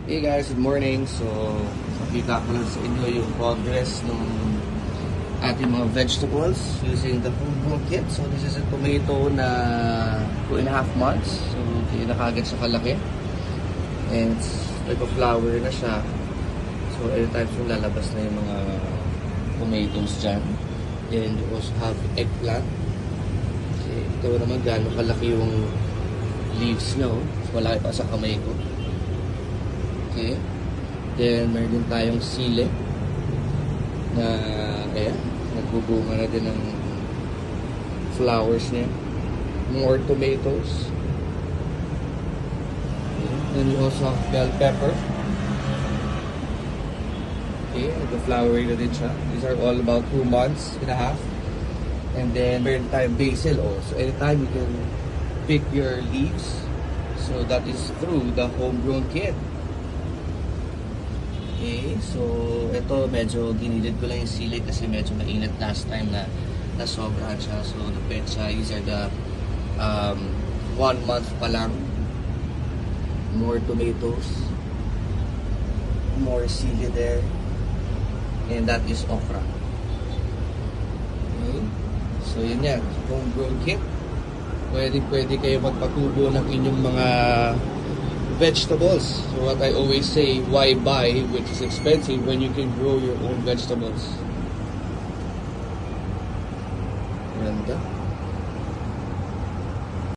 Hey guys, good morning. So, nakita ko lang sa inyo yung progress ng ating mga vegetables using the homegrown kit. So, this is a tomato na 2.5 months. So, hindi na kagad siya kalaki. And it's like a flower na siya. So, anytime so lalabas na yung mga tomatoes dyan. And you also have eggplant. Okay, ito naman gano'ng kalaki yung leaves niya. Oh. So, malaki pa sa kamay ko. Okay. Then, meron din tayong sili na, ayan, nagbubunga na din ng flowers niya. More tomatoes. Okay. Then, we also have bell pepper. Okay, nag-flowering na din siya. These are all about 2.5 months. And then, meron tayong basil also. Anytime you can pick your leaves. So, that is through the homegrown kit. Okay, so ito medyo ginilid ko lang yung sili kasi medyo mainit last time na nasobrahan siya. So the petsa, these are the 1 month pa lang. More tomatoes, more sili there, and that is okra. Okay, so yun yan, homegrown kit. Pwede kayo magpatubo ng inyong mga vegetables. So what I always say, why buy which is expensive when you can grow your own vegetables? Ganda.